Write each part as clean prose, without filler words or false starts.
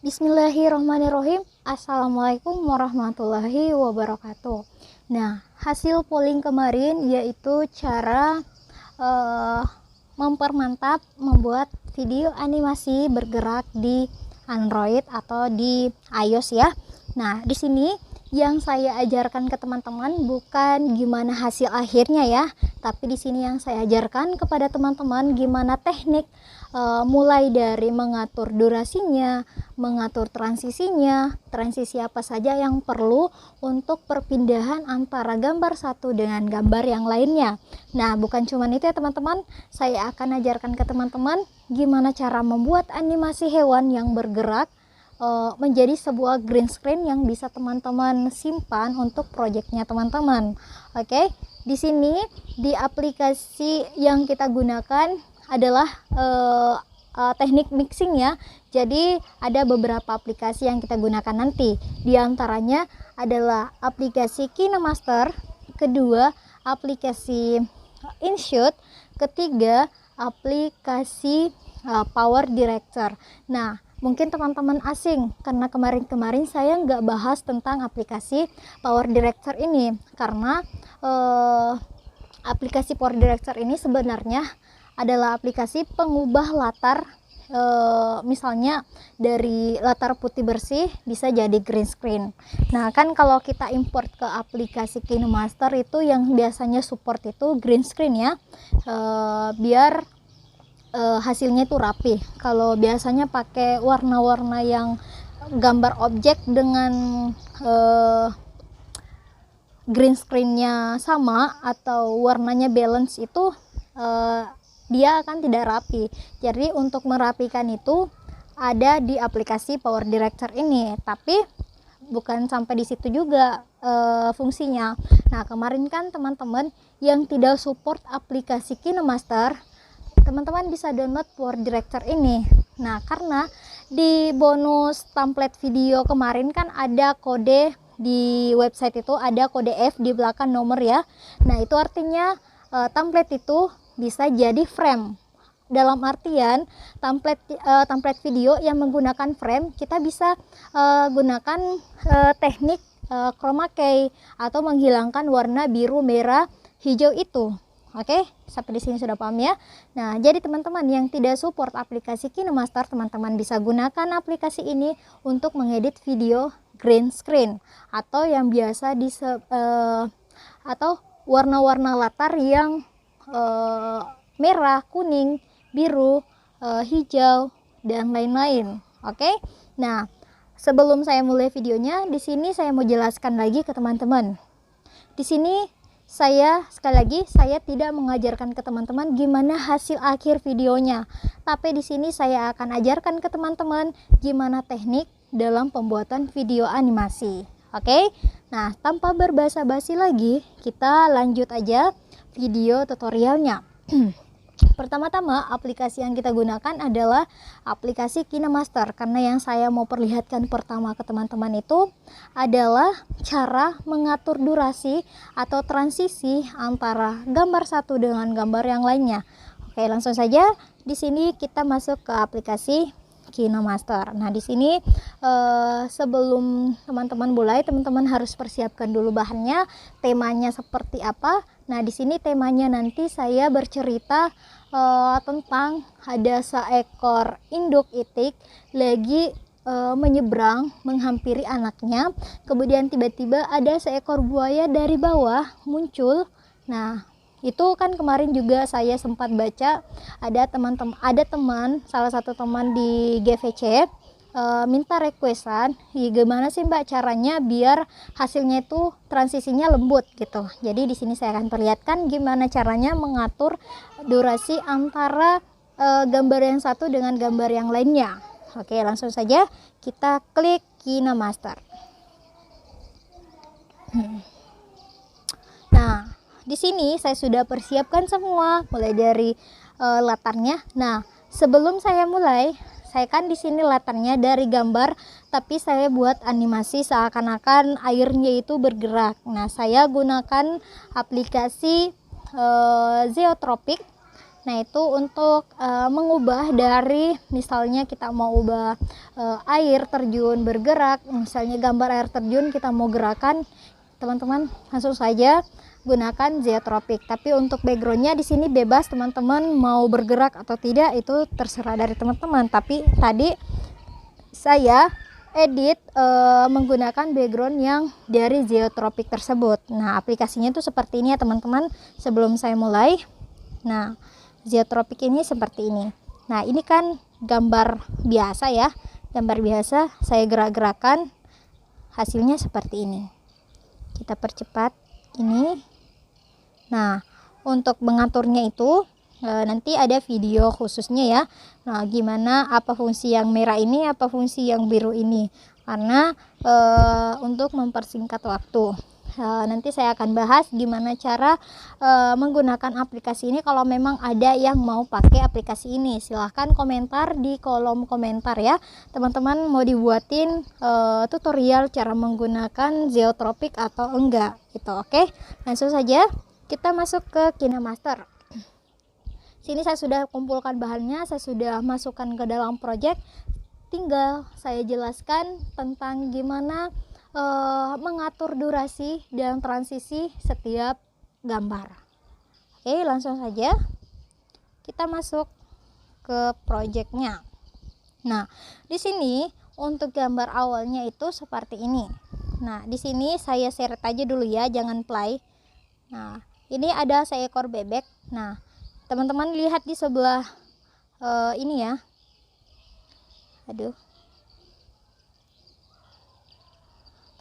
Bismillahirrahmanirrahim. Assalamualaikum warahmatullahi wabarakatuh. Nah, hasil polling kemarin yaitu cara eh, mempermantap membuat video animasi bergerak di Android atau di iOS ya. Nah, di sini yang saya ajarkan ke teman-teman bukan gimana hasil akhirnya ya, tapi di sini yang saya ajarkan kepada teman-teman gimana teknik mulai dari mengatur durasinya, mengatur transisinya, transisi apa saja yang perlu untuk perpindahan antara gambar satu dengan gambar yang lainnya. Nah, bukan cuma itu ya teman-teman, saya akan ajarkan ke teman-teman gimana cara membuat animasi hewan yang bergerak menjadi sebuah green screen yang bisa teman-teman simpan untuk proyeknya teman-teman. Oke, di sini di aplikasi yang kita gunakan adalah teknik mixing ya. Jadi ada beberapa aplikasi yang kita gunakan nanti. Di antaranya adalah aplikasi KineMaster, kedua aplikasi InShoot, ketiga aplikasi Power Director. Nah, mungkin teman-teman asing karena kemarin-kemarin saya nggak bahas tentang aplikasi Power Director ini karena aplikasi Power Director ini sebenarnya adalah aplikasi pengubah latar, misalnya dari latar putih bersih bisa jadi green screen. Nah, kan kalau kita import ke aplikasi KineMaster itu yang biasanya support itu green screen ya, biar hasilnya itu rapi. Kalau biasanya pakai warna-warna yang gambar objek dengan green screennya sama atau warnanya balance itu dia akan tidak rapi. Jadi untuk merapikan itu ada di aplikasi Power Director ini, tapi bukan sampai di situ juga fungsinya. Nah, kemarin kan teman-teman yang tidak support aplikasi KineMaster, teman-teman bisa download Power Director ini. Nah, karena di bonus template video kemarin kan ada kode di website, itu ada kode F di belakang nomor ya. Nah, itu artinya template itu bisa jadi frame. Dalam artian template video yang menggunakan frame, kita bisa gunakan teknik chroma key atau menghilangkan warna biru, merah, hijau itu. Oke, sampai di sini sudah paham ya. Nah, jadi teman-teman yang tidak support aplikasi KineMaster, teman-teman bisa gunakan aplikasi ini untuk mengedit video green screen atau yang biasa atau warna-warna latar yang merah, kuning, biru, hijau, dan lain-lain. Oke. Nah, sebelum saya mulai videonya, di sini saya mau jelaskan lagi ke teman-teman. Di sini sekali lagi saya tidak mengajarkan ke teman-teman gimana hasil akhir videonya, tapi di sini saya akan ajarkan ke teman-teman gimana teknik dalam pembuatan video animasi. Oke. Nah, tanpa berbasa-basi lagi, kita lanjut aja video tutorialnya. Pertama-tama aplikasi yang kita gunakan adalah aplikasi KineMaster, karena yang saya mau perlihatkan pertama ke teman-teman itu adalah cara mengatur durasi atau transisi antara gambar satu dengan gambar yang lainnya. Oke, langsung saja di sini kita masuk ke aplikasi KineMaster. Nah, di sini sebelum teman-teman mulai, teman-teman harus persiapkan dulu bahannya, temanya seperti apa. Nah, di sini temanya nanti saya bercerita tentang ada seekor induk itik lagi menyeberang menghampiri anaknya, kemudian tiba-tiba ada seekor buaya dari bawah muncul. Nah, itu kan kemarin juga saya sempat baca ada teman salah satu teman di GVC minta requestan, gimana sih Mbak caranya biar hasilnya itu transisinya lembut gitu. Jadi di sini saya akan perlihatkan gimana caranya mengatur durasi antara gambar yang satu dengan gambar yang lainnya. Oke, langsung saja kita klik KineMaster. Nah, di sini saya sudah persiapkan semua mulai dari latarnya. Nah, sebelum saya mulai, saya kan di sini latarnya dari gambar, tapi saya buat animasi seakan-akan airnya itu bergerak. Nah, saya gunakan aplikasi Zeotropic Nah, itu untuk mengubah dari, misalnya kita mau ubah air terjun bergerak, misalnya gambar air terjun kita mau gerakan, teman-teman langsung saja gunakan Geotropic. Tapi untuk backgroundnya di sini bebas, teman-teman mau bergerak atau tidak itu terserah dari teman-teman. Tapi tadi saya edit menggunakan background yang dari Geotropic tersebut. Nah, aplikasinya itu seperti ini ya teman-teman. Sebelum saya mulai, nah, Geotropic ini seperti ini. Nah, ini kan gambar biasa ya, gambar biasa saya gerak-gerakan, hasilnya seperti ini. Kita percepat ini. Nah, untuk mengaturnya itu nanti ada video khususnya ya. Nah, gimana, apa fungsi yang merah ini, apa fungsi yang biru ini, karena untuk mempersingkat waktu. Nanti saya akan bahas gimana cara menggunakan aplikasi ini. Kalau memang ada yang mau pakai aplikasi ini, silahkan komentar di kolom komentar ya teman-teman, mau dibuatin tutorial cara menggunakan Geotropic atau enggak gitu. Oke, langsung saja kita masuk ke KineMaster. Sini saya sudah kumpulkan bahannya, saya sudah masukkan ke dalam project. Tinggal saya jelaskan tentang gimana mengatur durasi dan transisi setiap gambar. Oke, langsung saja kita masuk ke projectnya. Nah, di sini untuk gambar awalnya itu seperti ini. Nah, di sini saya seret aja dulu ya, jangan play. Nah, ini ada seekor bebek. Nah, teman-teman lihat di sebelah ini ya. Aduh.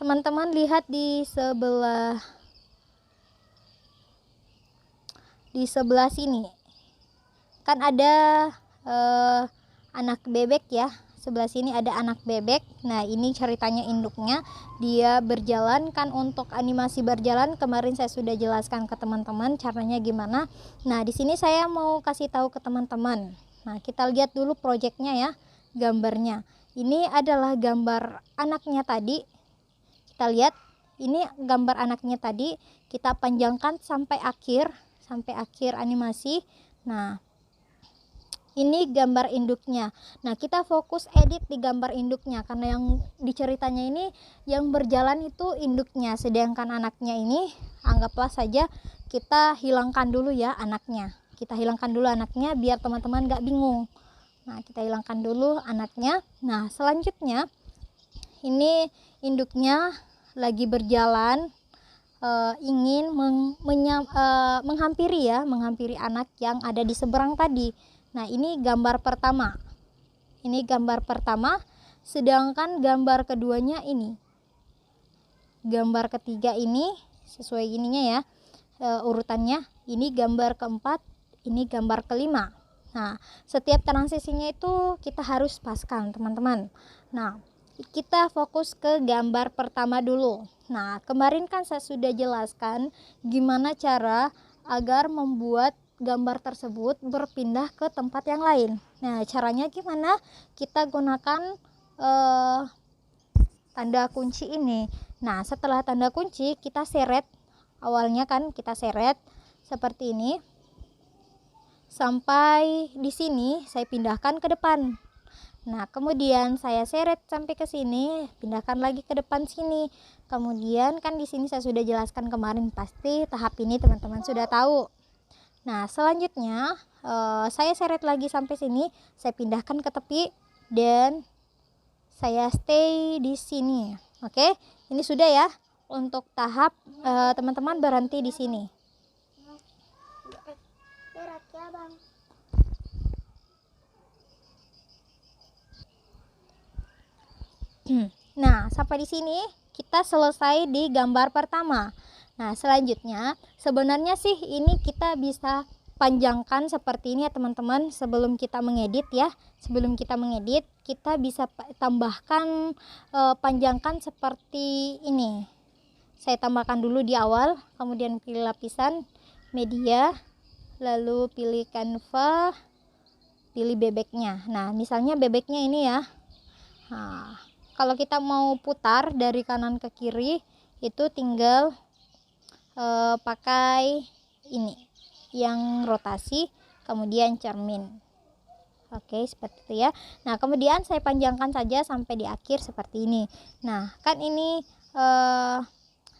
Teman-teman lihat di sebelah sini kan ada anak bebek ya, sebelah sini ada anak bebek. Nah, ini ceritanya induknya, dia berjalan kan. Untuk animasi berjalan kemarin saya sudah jelaskan ke teman-teman caranya gimana. Nah, di sini saya mau kasih tahu ke teman-teman. Nah, kita lihat dulu projectnya ya, gambarnya. Ini adalah gambar anaknya tadi. Kita lihat, ini gambar anaknya tadi, kita panjangkan sampai akhir animasi. Nah, ini gambar induknya. Nah, kita fokus edit di gambar induknya, karena yang diceritanya ini yang berjalan itu induknya, sedangkan anaknya ini anggaplah saja kita hilangkan dulu ya anaknya. Kita hilangkan dulu anaknya biar teman-teman gak bingung. Nah, kita hilangkan dulu anaknya. Nah, selanjutnya ini induknya lagi berjalan, ingin menghampiri anak yang ada di seberang tadi. Nah, ini gambar pertama. Sedangkan gambar keduanya ini. Gambar ketiga ini sesuai ininya ya, urutannya. Ini gambar keempat, ini gambar kelima. Nah, setiap transisinya itu kita harus paskan, teman-teman. Nah, kita fokus ke gambar pertama dulu. Nah, kemarin kan saya sudah jelaskan gimana cara agar membuat gambar tersebut berpindah ke tempat yang lain. Nah, caranya gimana? Kita gunakan tanda kunci ini. Nah, setelah tanda kunci kita seret. Awalnya kan kita seret seperti ini. Sampai di sini saya pindahkan ke depan. Nah, kemudian saya seret sampai ke sini, pindahkan lagi ke depan sini. Kemudian kan di sini saya sudah jelaskan kemarin, pasti tahap ini teman-teman sudah tahu. Nah, selanjutnya saya seret lagi sampai sini, saya pindahkan ke tepi dan saya stay di sini. Oke, ini sudah ya. Untuk tahap teman-teman berhenti di sini. Nah, sampai di sini kita selesai di gambar pertama. Nah, selanjutnya sebenarnya sih ini kita bisa panjangkan seperti ini ya teman-teman. Sebelum kita mengedit ya, kita bisa tambahkan, panjangkan seperti ini. Saya tambahkan dulu di awal, kemudian pilih lapisan media, lalu pilih Canva, pilih bebeknya. Nah, misalnya bebeknya ini ya. Nah, kalau kita mau putar dari kanan ke kiri itu tinggal pakai ini yang rotasi, kemudian cermin. Oke, seperti itu ya. Nah, kemudian saya panjangkan saja sampai di akhir seperti ini. Nah, kan ini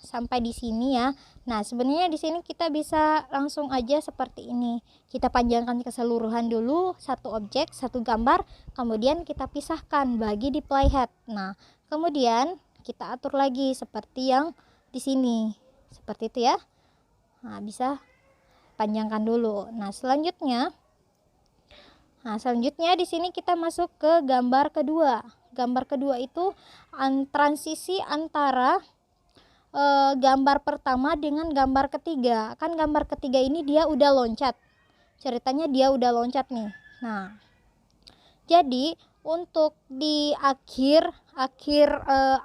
sampai di sini ya. Nah, sebenarnya di sini kita bisa langsung aja seperti ini. Kita panjangkan keseluruhan dulu, satu objek, satu gambar, kemudian kita pisahkan bagi di playhead. Nah, kemudian kita atur lagi seperti yang di sini. Seperti itu ya. Nah, bisa panjangkan dulu. Nah, selanjutnya di sini kita masuk ke gambar kedua. Gambar kedua itu transisi antara gambar pertama dengan gambar ketiga. Kan gambar ketiga ini dia udah loncat. Ceritanya dia udah loncat nih. Nah, jadi untuk di akhir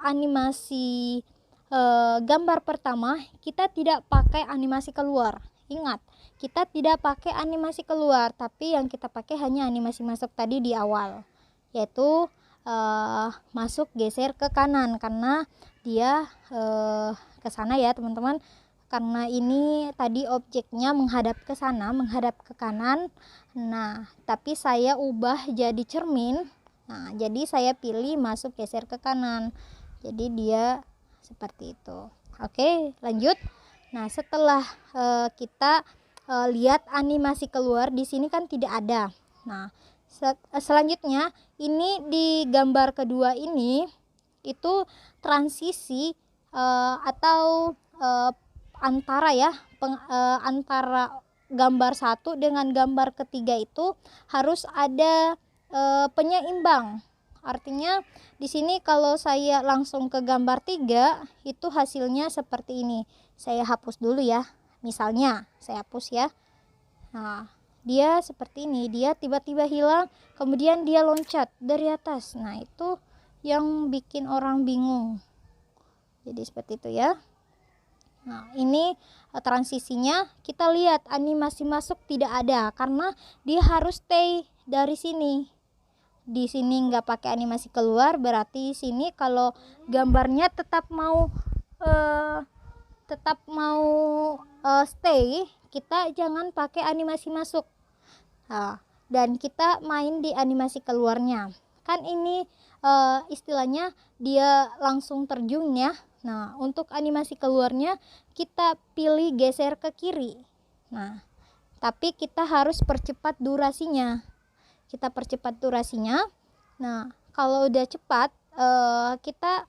animasi gambar pertama, kita tidak pakai animasi keluar. Ingat, kita tidak pakai animasi keluar, tapi yang kita pakai hanya animasi masuk tadi di awal, yaitu masuk geser ke kanan, karena dia ke sana ya teman-teman, karena ini tadi objeknya menghadap ke sana, menghadap ke kanan. Nah, tapi saya ubah jadi cermin. Nah, jadi saya pilih masuk geser ke kanan, jadi dia seperti itu. Oke, lanjut. Nah, setelah kita lihat animasi keluar, di sini kan tidak ada. Nah, selanjutnya ini di gambar kedua ini itu transisi atau antara ya antara gambar satu dengan gambar ketiga itu harus ada penyeimbang. Artinya di sini kalau saya langsung ke gambar 3 itu hasilnya seperti ini. Saya hapus dulu ya. Misalnya saya hapus ya. Nah, dia seperti ini. Dia tiba-tiba hilang, kemudian dia loncat dari atas. Nah, itu yang bikin orang bingung. Jadi seperti itu ya. Nah, ini transisinya kita lihat animasi masuk tidak ada karena dia harus stay dari sini. Di sini nggak pakai animasi keluar, berarti sini kalau gambarnya tetap mau stay, kita jangan pakai animasi masuk. Nah, dan kita main di animasi keluarnya. Kan ini istilahnya dia langsung terjun ya. Nah, untuk animasi keluarnya kita pilih geser ke kiri. Nah, tapi kita harus percepat durasinya. Kita percepat durasinya. Nah, kalau udah cepat kita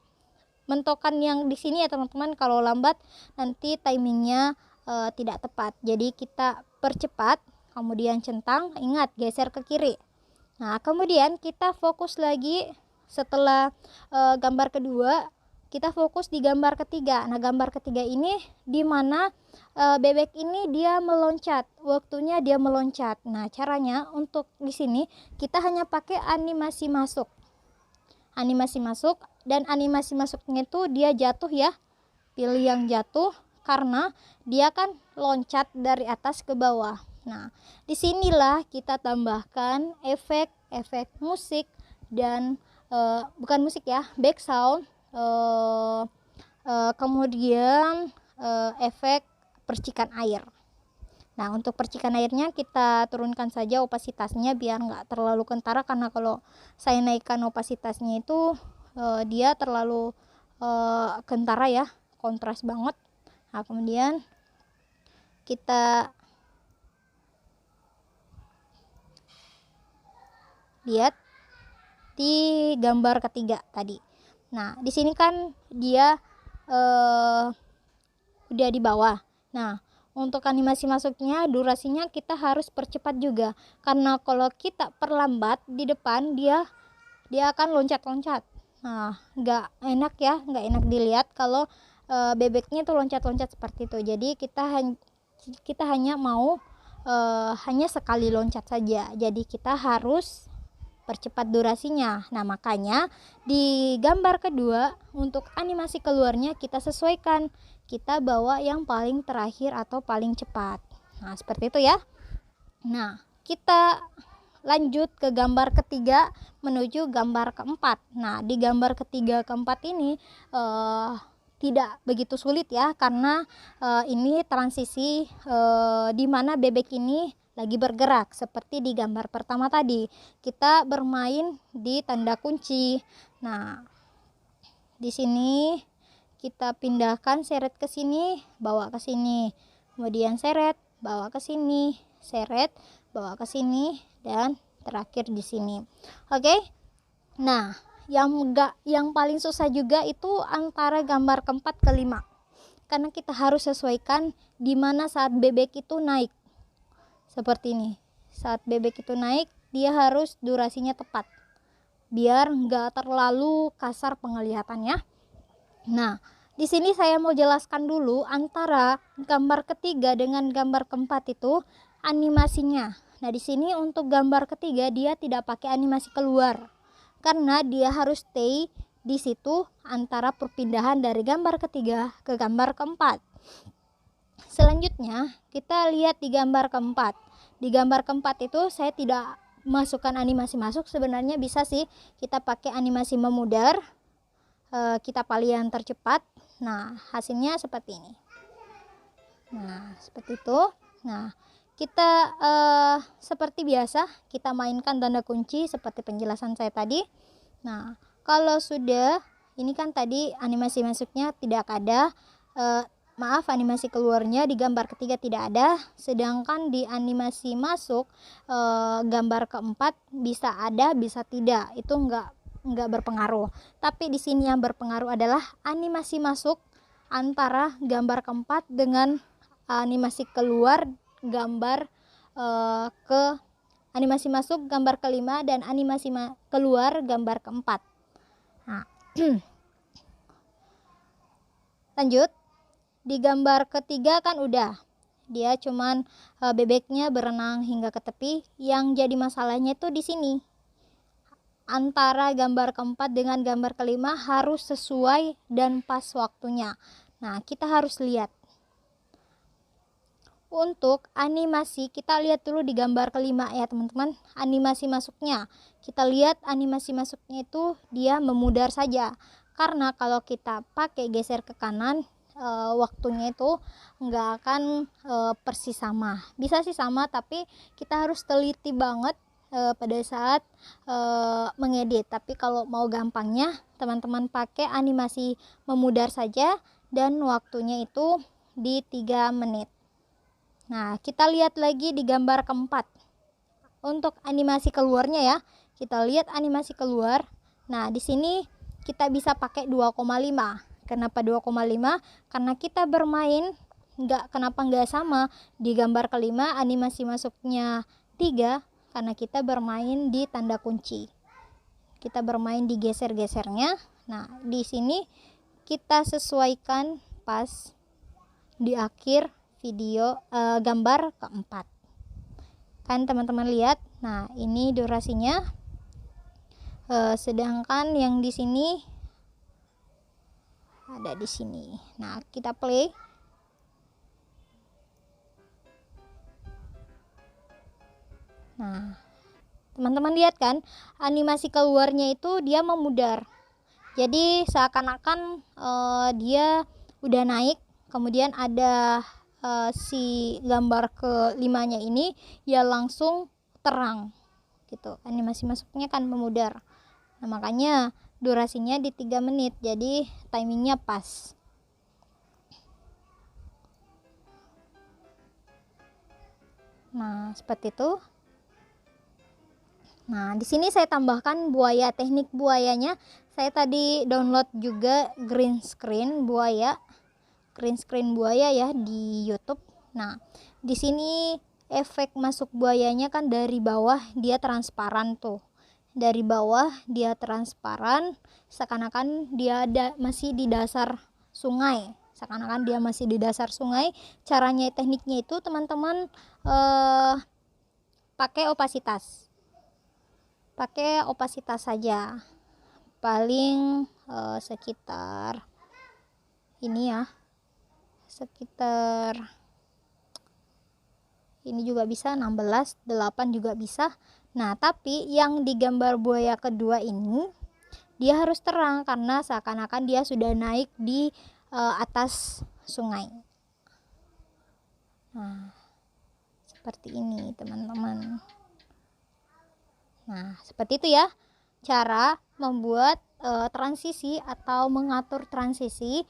mentokan yang di sini ya teman-teman. Kalau lambat nanti timingnya tidak tepat. Jadi kita percepat, kemudian centang, ingat geser ke kiri. Nah, kemudian kita fokus lagi setelah gambar kedua, kita fokus di gambar ketiga. Nah, gambar ketiga ini di mana bebek ini dia meloncat, waktunya dia meloncat. Nah, caranya untuk di sini kita hanya pakai animasi masuk. Animasi masuk, dan animasi masuknya itu dia jatuh ya. Pilih yang jatuh karena dia kan loncat dari atas ke bawah. Nah, disinilah kita tambahkan efek musik dan bukan musik ya, back sound, kemudian efek percikan air. Nah, untuk percikan airnya kita turunkan saja opasitasnya biar nggak terlalu kentara, karena kalau saya naikkan opasitasnya itu dia terlalu kentara ya, kontras banget. Nah, kemudian kita lihat di gambar ketiga tadi. Nah, di sini kan dia udah di bawah. Nah, untuk animasi masuknya durasinya kita harus percepat juga, karena kalau kita perlambat di depan dia akan loncat-loncat. Nah, nggak enak ya, nggak enak dilihat kalau bebeknya itu loncat-loncat seperti itu. Jadi kita hanya mau hanya sekali loncat saja. Jadi kita harus percepat durasinya. Nah, makanya di gambar kedua untuk animasi keluarnya kita sesuaikan. Kita bawa yang paling terakhir atau paling cepat. Nah, seperti itu ya. Nah, kita lanjut ke gambar ketiga menuju gambar keempat. Nah, di gambar ketiga keempat ini tidak begitu sulit ya, karena ini transisi di mana bebek ini lagi bergerak seperti di gambar pertama tadi. Kita bermain di tanda kunci. Nah, di sini kita pindahkan seret ke sini, bawa ke sini. Kemudian seret, bawa ke sini, seret, bawa ke sini, dan terakhir di sini. Oke. Nah, yang paling susah juga itu antara gambar keempat ke 5. Karena kita harus sesuaikan di mana saat bebek itu naik. Seperti ini. Saat bebek itu naik, dia harus durasinya tepat. Biar nggak terlalu kasar penglihatannya. Nah, di sini saya mau jelaskan dulu antara gambar ketiga dengan gambar keempat itu animasinya. Nah, di sini untuk gambar ketiga dia tidak pakai animasi keluar. Karena dia harus stay di situ antara perpindahan dari gambar ketiga ke gambar keempat. Selanjutnya kita lihat di gambar keempat. Di gambar keempat itu saya tidak masukkan animasi masuk, sebenarnya bisa sih kita pakai animasi memudar, kita pilih yang tercepat. Nah, hasilnya seperti ini. Nah, seperti itu. Nah, kita seperti biasa kita mainkan tanda kunci seperti penjelasan saya tadi. Nah, kalau sudah, ini kan tadi animasi masuknya tidak ada, animasi keluarnya di gambar ketiga tidak ada, sedangkan di animasi masuk gambar keempat bisa ada bisa tidak, itu enggak berpengaruh. Tapi di sini yang berpengaruh adalah animasi masuk antara gambar keempat dengan animasi keluar gambar ke animasi masuk gambar kelima dan animasi keluar gambar keempat. Nah, lanjut di gambar ketiga kan udah dia cuman bebeknya berenang hingga ke tepi. Yang jadi masalahnya itu di sini antara gambar keempat dengan gambar kelima harus sesuai dan pas waktunya. Nah, kita harus lihat. Untuk animasi kita lihat dulu di gambar kelima ya teman-teman, animasi masuknya. Kita lihat animasi masuknya itu dia memudar saja. Karena kalau kita pakai geser ke kanan, waktunya itu nggak akan persis sama. Bisa sih sama, tapi kita harus teliti banget pada saat mengedit. Tapi kalau mau gampangnya teman-teman pakai animasi memudar saja dan waktunya itu di 3 menit. Nah, kita lihat lagi di gambar keempat. Untuk animasi keluarnya ya, kita lihat animasi keluar. Nah, di sini kita bisa pakai 2,5. Kenapa 2,5? Karena kita bermain kenapa nggak sama di gambar kelima animasi masuknya 3, karena kita bermain di tanda kunci. Kita bermain di geser-gesernya. Nah, di sini kita sesuaikan pas di akhir video gambar keempat. Kan teman-teman lihat. Nah, ini durasinya. Sedangkan yang di sini ada di sini. Nah, kita play. Nah, teman-teman lihat kan animasi keluarnya itu dia memudar. Jadi seakan-akan dia udah naik, kemudian ada si gambar kelimanya ini ya langsung terang gitu. Animasi masuknya kan memudar. Nah, makanya durasinya di 3 menit, jadi timingnya pas. Nah, seperti itu. Nah, di sini saya tambahkan buaya. Teknik buayanya saya tadi download juga green screen buaya ya di YouTube. Nah, di sini efek masuk buayanya kan dari bawah dia transparan tuh. Dari bawah dia transparan, seakan-akan dia masih di dasar sungai. Seakan-akan dia masih di dasar sungai. Caranya, tekniknya itu teman-teman pakai opasitas. Pakai opasitas saja. Paling sekitar ini ya. Sekitar ini juga bisa 16, 8 juga bisa. Nah, tapi yang di gambar buaya kedua ini dia harus terang karena seakan-akan dia sudah naik di atas sungai. Nah, seperti ini teman-teman. Nah, seperti itu ya cara membuat transisi atau mengatur transisi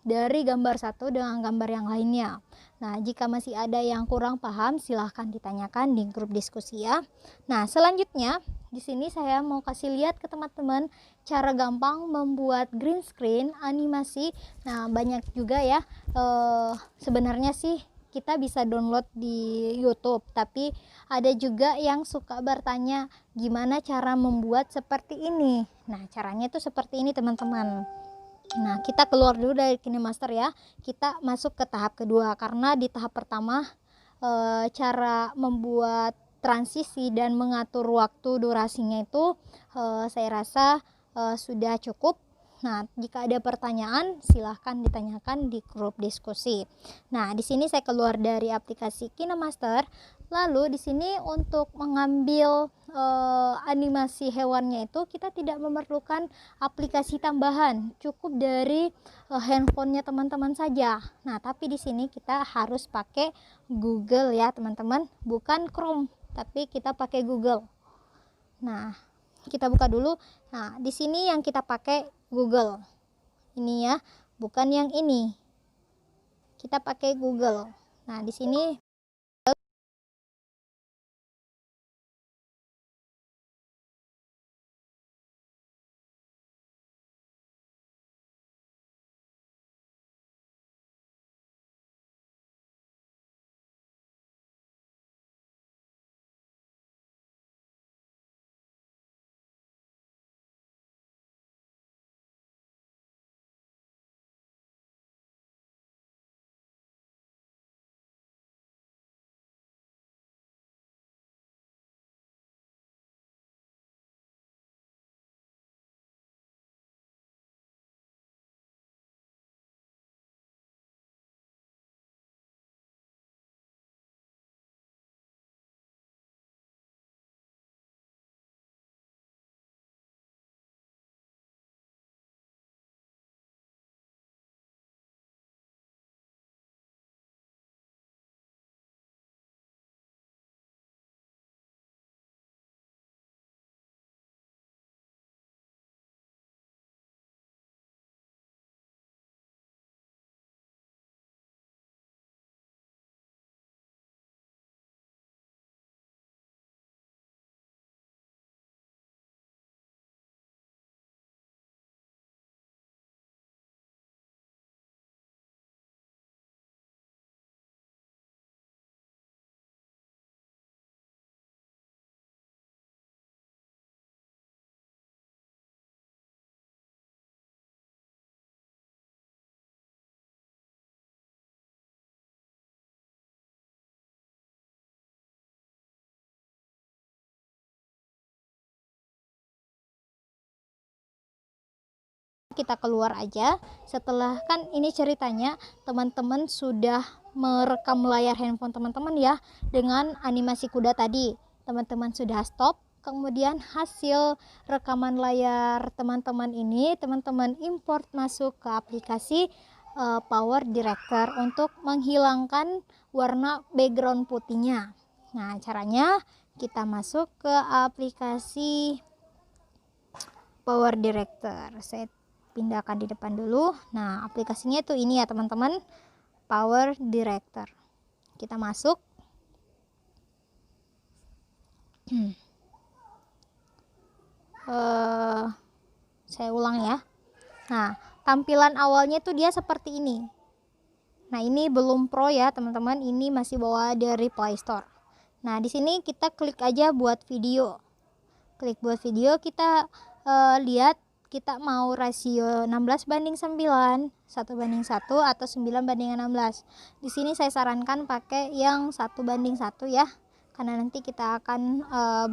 dari gambar satu dengan gambar yang lainnya. Nah, jika masih ada yang kurang paham, silahkan ditanyakan di grup diskusi ya. Nah, selanjutnya di sini saya mau kasih lihat ke teman-teman cara gampang membuat green screen animasi. Nah, banyak juga ya. Sebenarnya sih kita bisa download di YouTube, tapi ada juga yang suka bertanya gimana cara membuat seperti ini. Nah, caranya itu seperti ini teman-teman. Nah, kita keluar dulu dari KineMaster ya. Kita masuk ke tahap kedua, karena di tahap pertama cara membuat transisi dan mengatur waktu durasinya itu saya rasa sudah cukup. Nah, jika ada pertanyaan silahkan ditanyakan di grup diskusi. Nah, di sini saya keluar dari aplikasi KineMaster. Lalu di sini untuk mengambil animasi hewannya itu kita tidak memerlukan aplikasi tambahan, cukup dari handphonenya teman-teman saja. Nah, tapi di sini kita harus pakai Google ya teman-teman, bukan Chrome, tapi kita pakai Google. Nah, kita buka dulu. Nah, di sini yang kita pakai Google. Ini ya, bukan yang ini. Kita pakai Google. Nah, di sini kita keluar aja. Setelah kan ini ceritanya teman-teman sudah merekam layar handphone teman-teman ya dengan animasi kuda tadi. Teman-teman sudah stop, kemudian hasil rekaman layar teman-teman ini teman-teman import masuk ke aplikasi Power Director untuk menghilangkan warna background putihnya. Nah, caranya kita masuk ke aplikasi Power Director. Saya pindahkan di depan dulu. Nah, aplikasinya itu ini ya teman-teman, Power Director. Kita masuk. Saya ulang ya. Nah, tampilan awalnya tuh dia seperti ini. Nah, ini belum pro ya teman-teman, ini masih bawa dari Play Store. Nah, di sini kita klik aja buat video. Klik buat video, kita lihat kita mau rasio 16:9, 1:1 atau 9:16. Di sini saya sarankan pakai yang 1:1 ya, karena nanti kita akan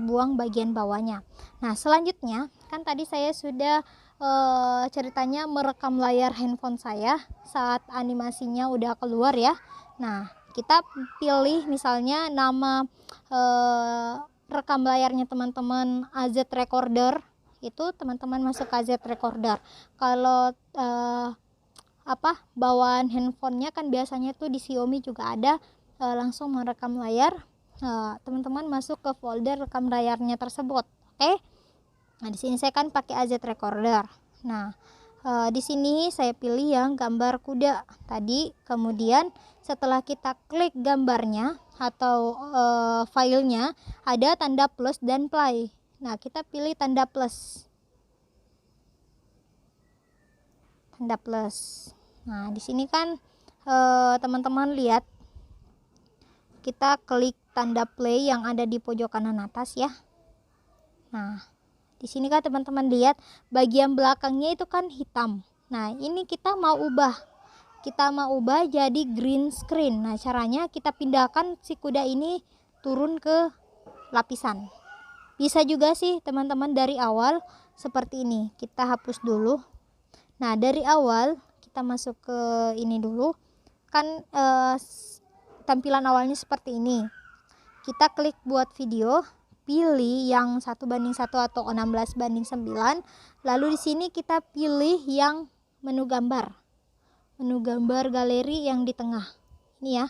buang bagian bawahnya. Nah, selanjutnya kan tadi saya sudah ceritanya merekam layar handphone saya saat animasinya udah keluar ya. Nah, kita pilih misalnya nama rekam layarnya teman-teman AZ Recorder, itu teman-teman masuk ke AZ Recorder. Kalau bawaan handphonenya kan biasanya tuh di Xiaomi juga ada langsung merekam layar, teman-teman masuk ke folder rekam layarnya tersebut. Oke. Nah, di sini saya kan pakai AZ Recorder. Nah, di sini saya pilih yang gambar kuda tadi. Kemudian setelah kita klik gambarnya atau filenya, ada tanda plus dan play. Nah, kita pilih tanda plus. Tanda plus. Nah, di sini kan teman-teman lihat, kita klik tanda play yang ada di pojok kanan atas ya. Nah, di sini kan teman-teman lihat bagian belakangnya itu kan hitam. Nah, ini kita mau ubah. Kita mau ubah jadi green screen. Nah, caranya kita pindahkan si kuda ini turun ke lapisan. Bisa juga sih teman-teman dari awal seperti ini. Kita hapus dulu. Nah, dari awal kita masuk ke ini dulu. Kan tampilan awalnya seperti ini. Kita klik buat video, pilih yang 1:1 atau 16:9. Lalu di sini kita pilih yang menu gambar. Menu gambar galeri yang di tengah. Ini ya.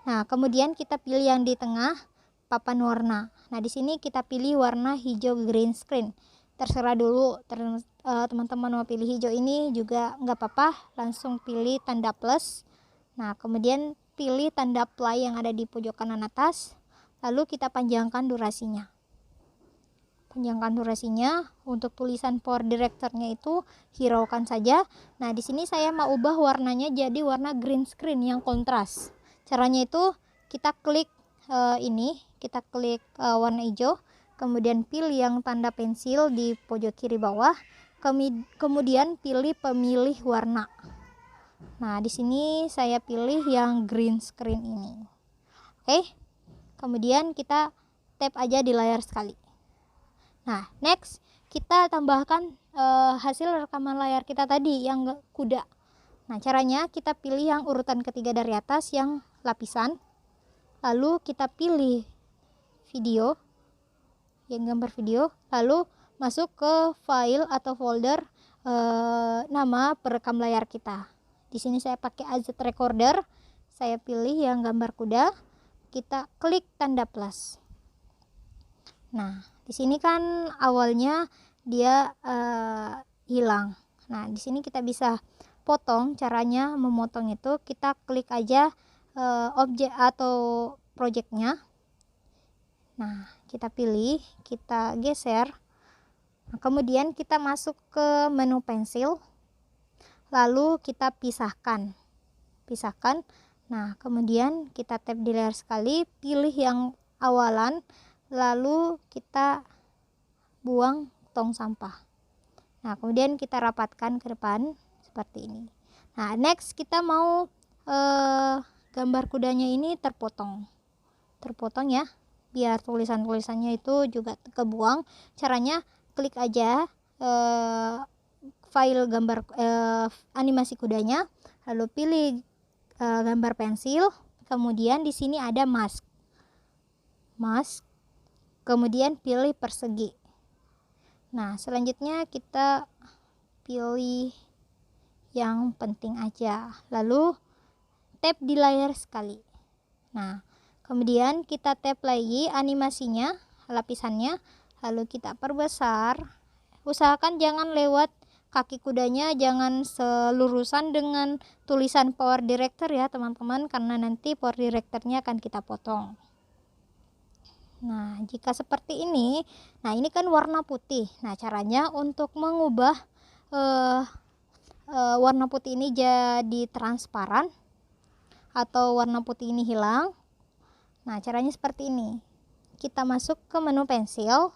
Nah, kemudian kita pilih yang di tengah papan warna. Nah, di sini kita pilih warna hijau green screen. Terserah dulu teman-teman mau pilih hijau ini juga nggak apa-apa, langsung pilih tanda plus. Nah, kemudian pilih tanda play yang ada di pojok kanan atas. Lalu kita panjangkan durasinya. Panjangkan durasinya. Untuk tulisan power directornya itu hiraukan saja. Nah, di sini saya mau ubah warnanya jadi warna green screen yang kontras. Caranya itu kita klik ini, kita klik warna hijau, kemudian pilih yang tanda pensil di pojok kiri bawah, kemudian pilih pemilih warna. Nah, di sini saya pilih yang green screen ini. Oke. Kemudian kita tap aja di layar sekali. Nah, next kita tambahkan hasil rekaman layar kita tadi yang kuda. Nah, caranya kita pilih yang urutan ketiga dari atas yang lapisan. Lalu kita pilih video, yang gambar video. Lalu masuk ke file atau folder nama perekam layar kita. Di sini saya pakai AZ Recorder. Saya pilih yang gambar kuda. Kita klik tanda plus. Nah, di sini kan awalnya dia hilang. Nah, di sini kita bisa potong. Caranya memotong itu kita klik aja objek atau projectnya. Nah, kita pilih, kita geser. Nah, kemudian kita masuk ke menu pensil. Lalu kita pisahkan. Nah, kemudian kita tap di layar sekali, pilih yang awalan, lalu kita buang tong sampah. Nah, kemudian kita rapatkan ke depan seperti ini. Nah, next kita mau gambar kudanya ini terpotong ya, biar tulisannya itu juga kebuang. Caranya klik aja file gambar animasi kudanya, lalu pilih gambar pensil, kemudian di sini ada mask, kemudian pilih persegi. Nah, selanjutnya kita pilih yang penting aja, lalu tap di layar sekali. Nah, kemudian kita tap lagi animasinya, lapisannya, lalu kita perbesar. Usahakan jangan lewat kaki kudanya, jangan selurusan dengan tulisan power director ya teman-teman, karena nanti power directornya akan kita potong. Nah, jika seperti ini, nah ini kan warna putih. Nah, caranya untuk mengubah warna putih ini jadi transparan atau warna putih ini hilang. Nah, caranya seperti ini. Kita masuk ke menu pensil,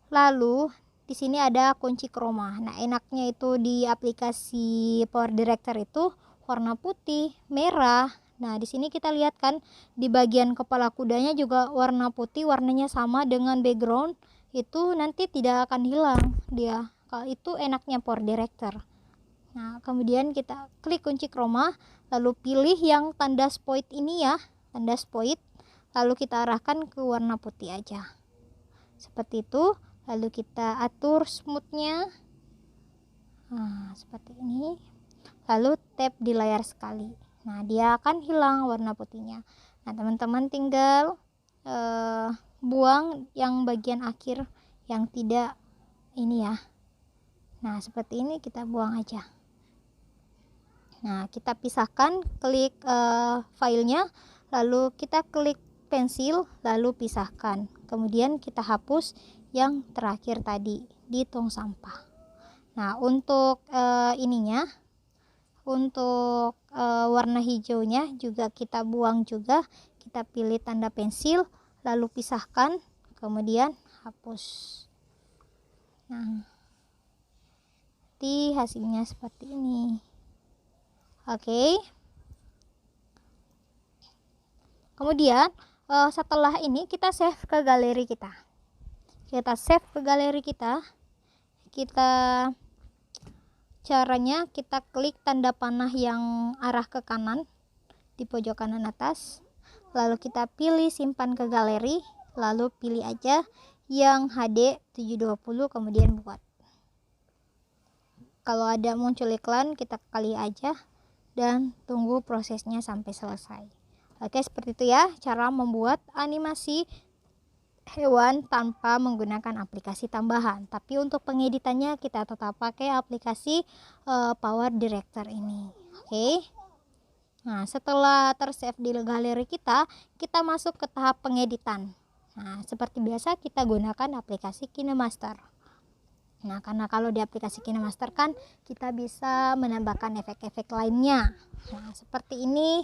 lalu di sini ada kunci chroma. Nah, enaknya itu di aplikasi Power Director itu warna putih, merah. Nah, di sini kita lihat kan di bagian kepala kudanya juga warna putih, warnanya sama dengan background. Itu nanti tidak akan hilang dia. Kalau itu enaknya Power Director. Nah, kemudian kita klik kunci chroma, lalu pilih yang tanda spoit ini ya, tanda spoit. Lalu kita arahkan ke warna putih aja. Seperti itu. Lalu kita atur smoothnya, nah, seperti ini. Lalu tap di layar sekali. Nah, dia akan hilang warna putihnya. Nah, teman-teman tinggal buang yang bagian akhir yang tidak ini ya. Nah, seperti ini kita buang aja. Nah, kita pisahkan, klik filenya, lalu kita klik pensil, lalu pisahkan. Kemudian kita hapus yang terakhir tadi di tong sampah. Nah, untuk ininya, untuk warna hijaunya juga kita buang juga. Kita pilih tanda pensil, lalu pisahkan, kemudian hapus. Nah, nanti hasilnya seperti ini. Oke. Kemudian setelah ini kita save ke galeri kita. Kita save ke galeri kita. Caranya kita klik tanda panah yang arah ke kanan di pojok kanan atas. Lalu kita pilih simpan ke galeri, lalu pilih aja yang HD 720 kemudian buat. Kalau ada muncul iklan, kita kali aja dan tunggu prosesnya sampai selesai. Oke, seperti itu ya cara membuat animasi hewan tanpa menggunakan aplikasi tambahan. Tapi untuk pengeditannya kita tetap pakai aplikasi Power Director ini. Oke. Nah, setelah tersave di galeri kita masuk ke tahap pengeditan. Nah, seperti biasa kita gunakan aplikasi KineMaster. Nah, karena kalau di aplikasi KineMaster kan kita bisa menambahkan efek-efek lainnya. Nah, seperti ini.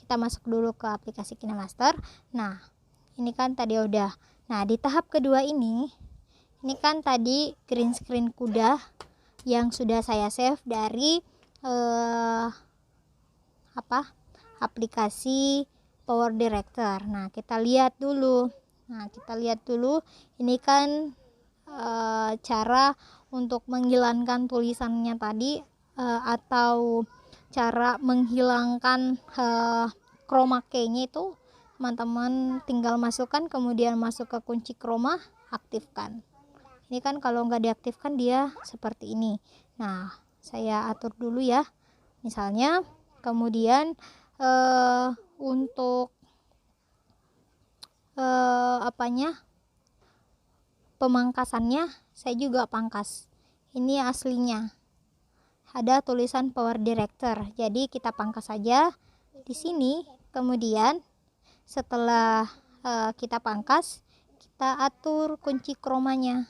Kita masuk dulu ke aplikasi KineMaster. Nah, ini kan tadi udah. Nah, di tahap kedua ini kan tadi green screen kuda yang sudah saya save dari aplikasi Power Director. Nah, kita lihat dulu. Ini kan cara untuk menghilangkan tulisannya tadi atau cara menghilangkan chroma key-nya itu teman-teman tinggal masukkan, kemudian masuk ke kunci chroma, aktifkan. Ini kan kalau nggak diaktifkan dia seperti ini. Nah, saya atur dulu ya. Misalnya, kemudian untuk pemangkasannya saya juga pangkas. Ini aslinya ada tulisan Power Director, jadi kita pangkas saja di sini. Kemudian setelah kita pangkas, kita atur kunci chromanya.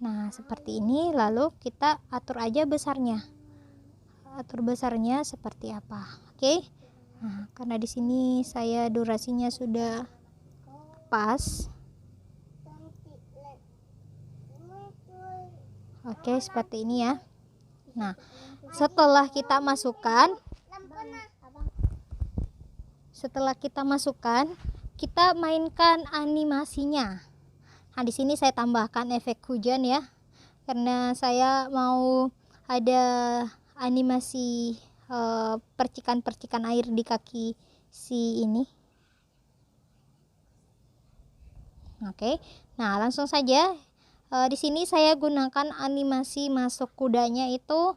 Nah, seperti ini, lalu kita atur aja besarnya. Seperti apa. Oke. Nah, karena di sini saya durasinya sudah pas. Oke, seperti ini ya. Nah, setelah kita masukkan, kita mainkan animasinya. Nah, di sini saya tambahkan efek hujan ya, karena saya mau ada animasi percikan-percikan air di kaki si ini. Oke. Nah, langsung saja. Di sini saya gunakan animasi masuk kudanya itu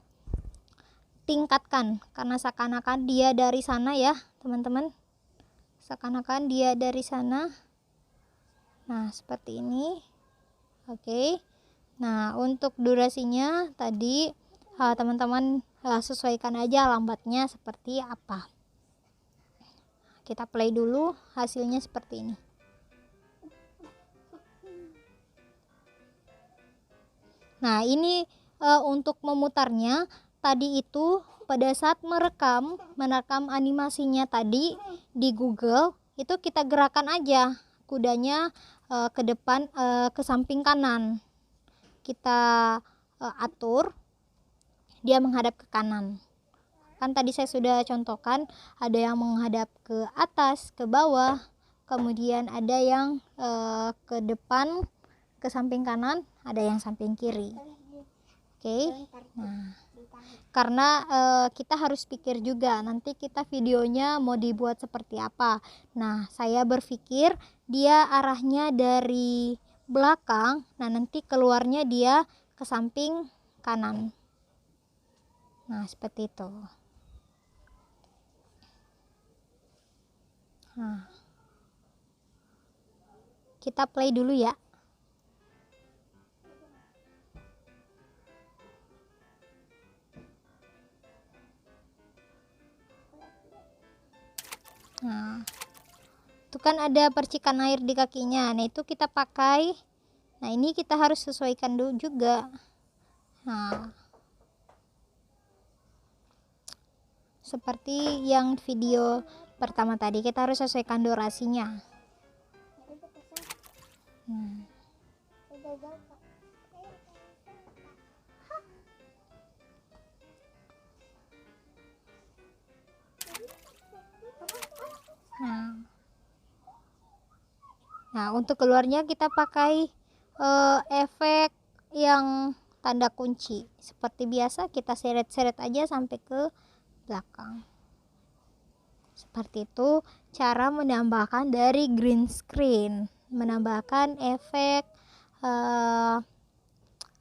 tingkatkan, karena seakan-akan dia dari sana ya teman-teman, seakan-akan dia dari sana. Nah, seperti ini. Oke. Nah, untuk durasinya tadi teman-teman sesuaikan aja lambatnya seperti apa. Kita play dulu, hasilnya seperti ini. Nah, ini untuk memutarnya tadi itu pada saat merekam animasinya tadi di Google, itu kita gerakan aja kudanya ke depan, ke samping kanan. Kita atur dia menghadap ke kanan. Kan tadi saya sudah contohkan, ada yang menghadap ke atas, ke bawah, kemudian ada yang ke depan, ke samping kanan, ada yang samping kiri. Oke. Nah, karena kita harus pikir juga nanti kita videonya mau dibuat seperti apa. Nah, saya berpikir dia arahnya dari belakang, nah nanti keluarnya dia ke samping kanan. Nah, seperti itu. Nah, kita play dulu ya. Nah, itu kan ada percikan air di kakinya. Nah, itu kita pakai. Nah, ini kita harus sesuaikan dulu juga. Nah, seperti yang video pertama tadi, kita harus sesuaikan durasinya. Nah, untuk keluarnya kita pakai efek yang tanda kunci. Seperti biasa kita seret-seret aja sampai ke belakang. Seperti itu cara menambahkan dari green screen, menambahkan efek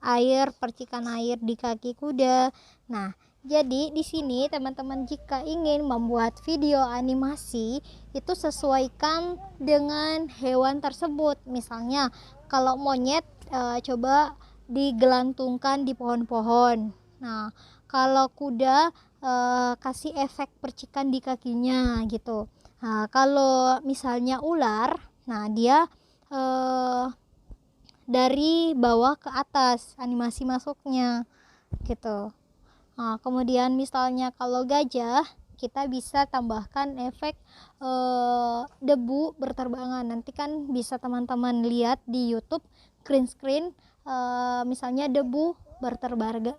air, percikan air di kaki kuda. Nah, jadi di sini teman-teman jika ingin membuat video animasi itu sesuaikan dengan hewan tersebut. Misalnya kalau monyet coba digelantungkan di pohon-pohon. Nah, kalau kuda kasih efek percikan di kakinya gitu. Nah, kalau misalnya ular, nah dia dari bawah ke atas animasi masuknya gitu. Nah, kemudian misalnya kalau gajah kita bisa tambahkan efek debu berterbangan. Nanti kan bisa teman-teman lihat di YouTube green screen misalnya debu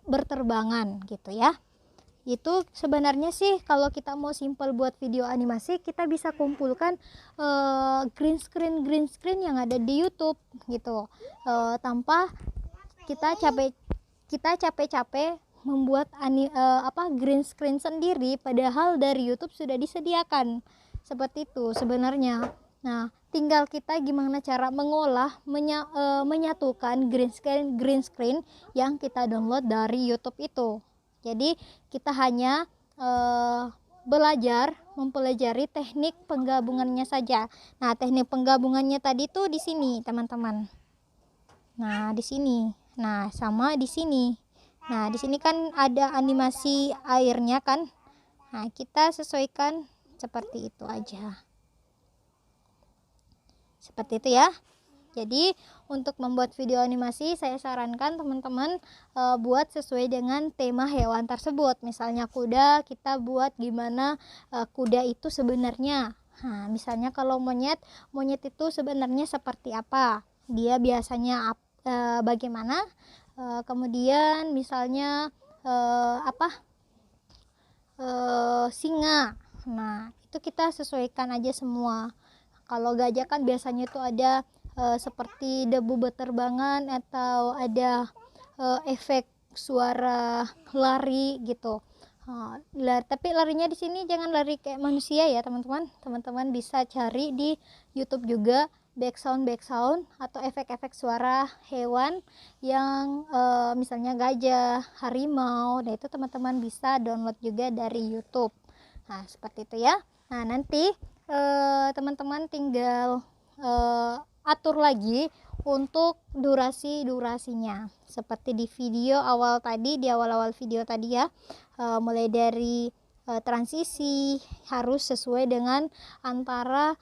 berterbangan gitu ya. Itu sebenarnya sih kalau kita mau simple buat video animasi, kita bisa kumpulkan green screen yang ada di YouTube gitu, tanpa kita capek-capek membuat green screen sendiri, padahal dari YouTube sudah disediakan seperti itu sebenarnya. Nah, tinggal kita gimana cara mengolah menyatukan green screen yang kita download dari YouTube itu. Jadi kita hanya mempelajari teknik penggabungannya saja. Nah, teknik penggabungannya tadi tuh di sini, teman-teman. Nah, di sini. Nah, sama di sini. Nah, di sini kan ada animasi airnya kan. Nah, kita sesuaikan seperti itu aja. Seperti itu ya. Jadi untuk membuat video animasi saya sarankan teman-teman buat sesuai dengan tema hewan tersebut. Misalnya kuda, kita buat gimana kuda itu sebenarnya. Nah, misalnya kalau monyet itu sebenarnya seperti apa? Dia biasanya bagaimana? Kemudian misalnya singa. Nah, itu kita sesuaikan aja semua. Kalau gajah kan biasanya itu ada seperti debu berterbangan atau ada efek suara lari gitu. Tapi larinya di sini jangan lari kayak manusia ya teman-teman. Teman-teman bisa cari di YouTube juga backsound atau efek-efek suara hewan yang misalnya gajah, harimau. Nah, itu teman-teman bisa download juga dari YouTube. Nah, seperti itu ya. Nah, nanti teman-teman tinggal atur lagi untuk durasinya seperti di video awal tadi, di awal-awal video tadi ya. Mulai dari transisi harus sesuai dengan antara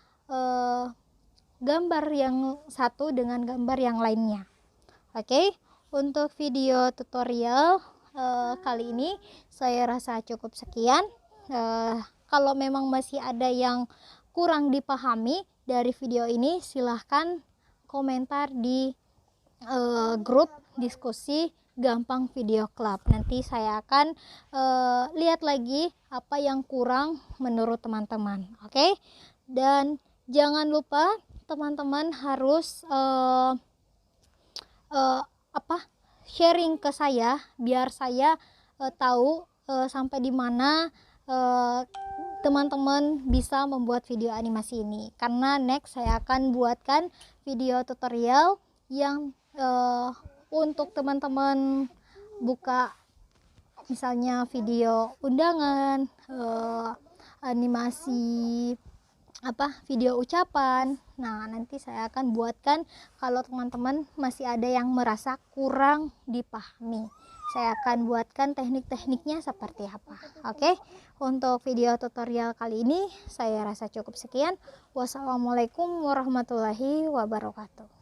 gambar yang satu dengan gambar yang lainnya. Oke, untuk video tutorial kali ini saya rasa cukup sekian. Kalau memang masih ada yang kurang dipahami dari video ini, silahkan komentar di grup diskusi Gampang Video Club. Nanti saya akan lihat lagi apa yang kurang menurut teman-teman. Oke? Dan jangan lupa teman-teman harus sharing ke saya biar saya tahu sampai di mana teman-teman bisa membuat video animasi ini, karena next saya akan buatkan video tutorial yang untuk teman-teman buka misalnya video undangan, animasi video ucapan. Nah, nanti saya akan buatkan kalau teman-teman masih ada yang merasa kurang dipahami. Saya akan buatkan teknik-tekniknya seperti apa. Oke, untuk video tutorial kali ini saya rasa cukup sekian. Wassalamualaikum warahmatullahi wabarakatuh.